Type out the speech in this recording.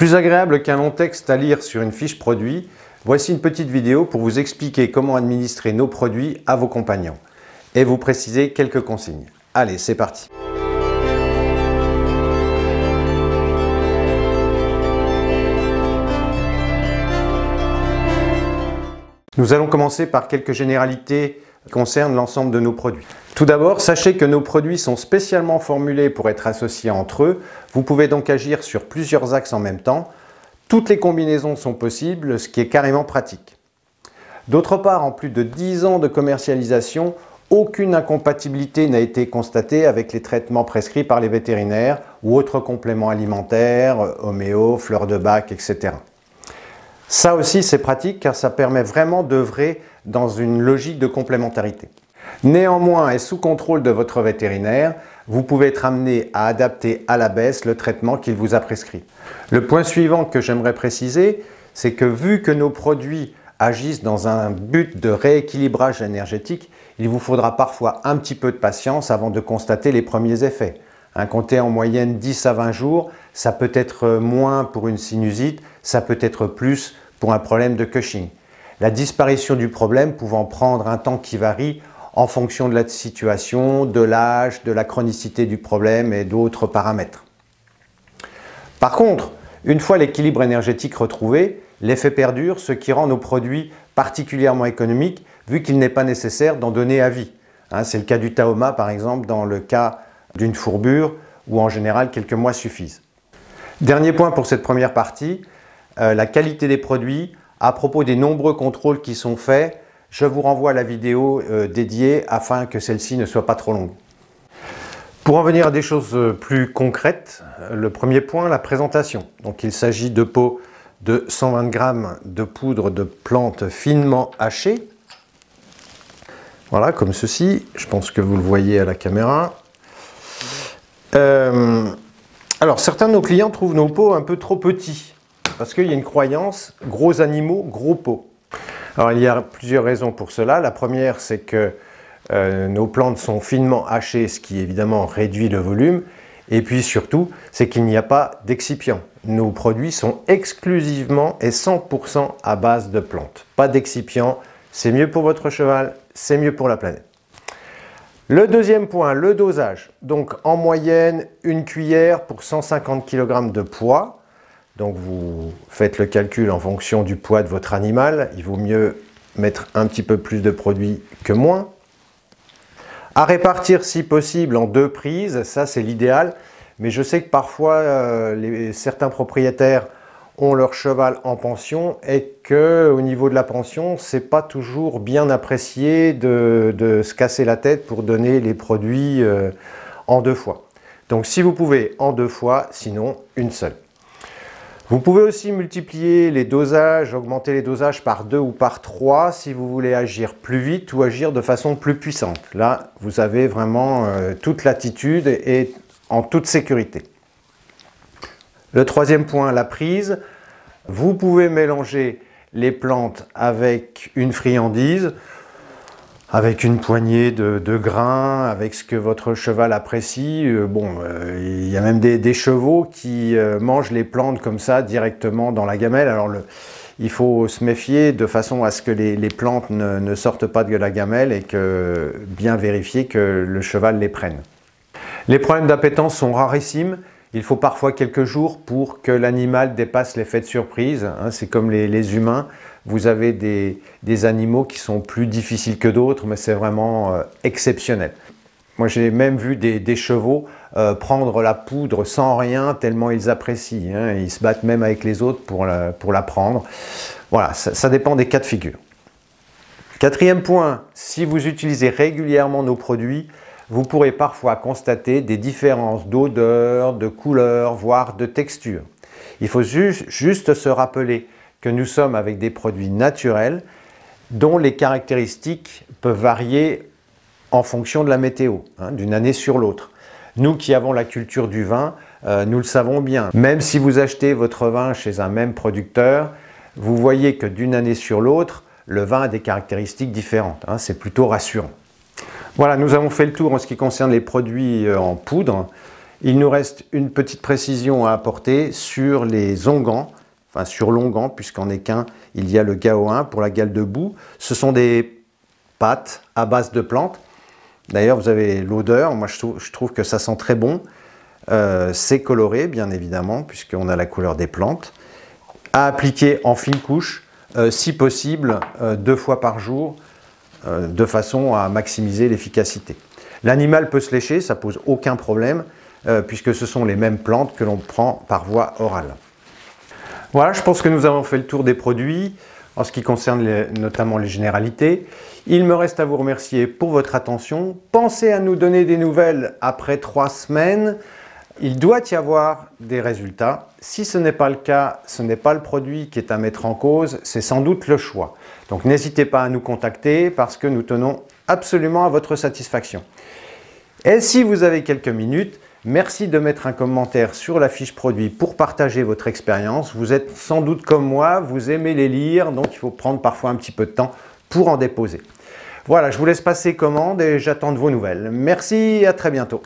Plus agréable qu'un long texte à lire sur une fiche produit, voici une petite vidéo pour vous expliquer comment administrer nos produits à vos compagnons et vous préciser quelques consignes. Allez, c'est parti! Nous allons commencer par quelques généralités qui concernent l'ensemble de nos produits. Tout d'abord, sachez que nos produits sont spécialement formulés pour être associés entre eux. Vous pouvez donc agir sur plusieurs axes en même temps. Toutes les combinaisons sont possibles, ce qui est carrément pratique. D'autre part, en plus de 10 ans de commercialisation, aucune incompatibilité n'a été constatée avec les traitements prescrits par les vétérinaires ou autres compléments alimentaires, homéo, fleurs de bac, etc. Ça aussi, c'est pratique car ça permet vraiment d'œuvrer dans une logique de complémentarité. Néanmoins, et sous contrôle de votre vétérinaire, vous pouvez être amené à adapter à la baisse le traitement qu'il vous a prescrit. Le point suivant que j'aimerais préciser, c'est que vu que nos produits agissent dans un but de rééquilibrage énergétique, il vous faudra parfois un petit peu de patience avant de constater les premiers effets. Comptez en moyenne 10 à 20 jours, ça peut être moins pour une sinusite, ça peut être plus pour un problème de Cushing. La disparition du problème pouvant prendre un temps qui varie en fonction de la situation, de l'âge, de la chronicité du problème et d'autres paramètres. Par contre, une fois l'équilibre énergétique retrouvé, l'effet perdure, ce qui rend nos produits particulièrement économiques vu qu'il n'est pas nécessaire d'en donner à vie. C'est le cas du Tahoma par exemple dans le cas d'une fourbure où en général quelques mois suffisent. Dernier point pour cette première partie, la qualité des produits. À propos des nombreux contrôles qui sont faits, je vous renvoie à la vidéo dédiée afin que celle-ci ne soit pas trop longue. Pour en venir à des choses plus concrètes, le premier point, la présentation. Donc il s'agit de pots de 120 g de poudre de plantes finement hachées. Voilà, comme ceci. Je pense que vous le voyez à la caméra. Alors certains de nos clients trouvent nos pots un peu trop petits. Parce qu'il y a une croyance, gros animaux, gros pots. Alors il y a plusieurs raisons pour cela. La première, c'est que nos plantes sont finement hachées, ce qui évidemment réduit le volume. Et puis surtout, c'est qu'il n'y a pas d'excipient. Nos produits sont exclusivement et 100% à base de plantes. Pas d'excipient, c'est mieux pour votre cheval, c'est mieux pour la planète. Le deuxième point, le dosage. Donc en moyenne, une cuillère pour 150 kg de poids. Donc vous faites le calcul en fonction du poids de votre animal. Il vaut mieux mettre un petit peu plus de produit que moins. À répartir si possible en 2 prises, ça c'est l'idéal. Mais je sais que parfois certains propriétaires ont leur cheval en pension et qu'au niveau de la pension, c'est pas toujours bien apprécié de se casser la tête pour donner les produits en 2 fois. Donc si vous pouvez en 2 fois, sinon une seule. Vous pouvez aussi multiplier les dosages, augmenter les dosages par 2 ou par 3 si vous voulez agir plus vite ou agir de façon plus puissante. Là, vous avez vraiment toute latitude et en toute sécurité. Le troisième point, la prise. Vous pouvez mélanger les plantes avec une friandise, avec une poignée de grains, avec ce que votre cheval apprécie. Il y a même des chevaux qui mangent les plantes comme ça directement dans la gamelle. Alors il faut se méfier de façon à ce que les plantes ne sortent pas de la gamelle et que bien vérifier que le cheval les prenne. Les problèmes d'appétence sont rarissimes. Il faut parfois quelques jours pour que l'animal dépasse l'effet de surprise. C'est comme les humains. Vous avez des animaux qui sont plus difficiles que d'autres, mais c'est vraiment exceptionnel. Moi, j'ai même vu des chevaux prendre la poudre sans rien, tellement ils apprécient. Ils se battent même avec les autres pour la prendre. Voilà, ça dépend des cas de figure. Quatrième point, si vous utilisez régulièrement nos produits, vous pourrez parfois constater des différences d'odeur, de couleur, voire de texture. Il faut juste se rappeler que nous sommes avec des produits naturels dont les caractéristiques peuvent varier en fonction de la météo, d'une année sur l'autre. Nous qui avons la culture du vin, nous le savons bien. Même si vous achetez votre vin chez un même producteur, vous voyez que d'une année sur l'autre, le vin a des caractéristiques différentes. C'est plutôt rassurant. Voilà, nous avons fait le tour en ce qui concerne les produits en poudre. Il nous reste une petite précision à apporter sur les onguents, enfin sur l'onguent, puisqu'en équin, il y a le GAO1 pour la gale de boue. Ce sont des pâtes à base de plantes. D'ailleurs, vous avez l'odeur, moi je trouve que ça sent très bon. C'est coloré, bien évidemment, puisqu'on a la couleur des plantes. À appliquer en fine couche, si possible, 2 fois par jour, de façon à maximiser l'efficacité. L'animal peut se lécher, ça pose aucun problème, puisque ce sont les mêmes plantes que l'on prend par voie orale. Voilà, je pense que nous avons fait le tour des produits, en ce qui concerne notamment les généralités. Il me reste à vous remercier pour votre attention. Pensez à nous donner des nouvelles après 3 semaines. Il doit y avoir des résultats. Si ce n'est pas le cas, ce n'est pas le produit qui est à mettre en cause, c'est sans doute le choix. Donc n'hésitez pas à nous contacter parce que nous tenons absolument à votre satisfaction. Et si vous avez quelques minutes, merci de mettre un commentaire sur la fiche produit pour partager votre expérience. Vous êtes sans doute comme moi, vous aimez les lire, donc il faut prendre parfois un petit peu de temps pour en déposer. Voilà, je vous laisse passer commande et j'attends de vos nouvelles. Merci et à très bientôt.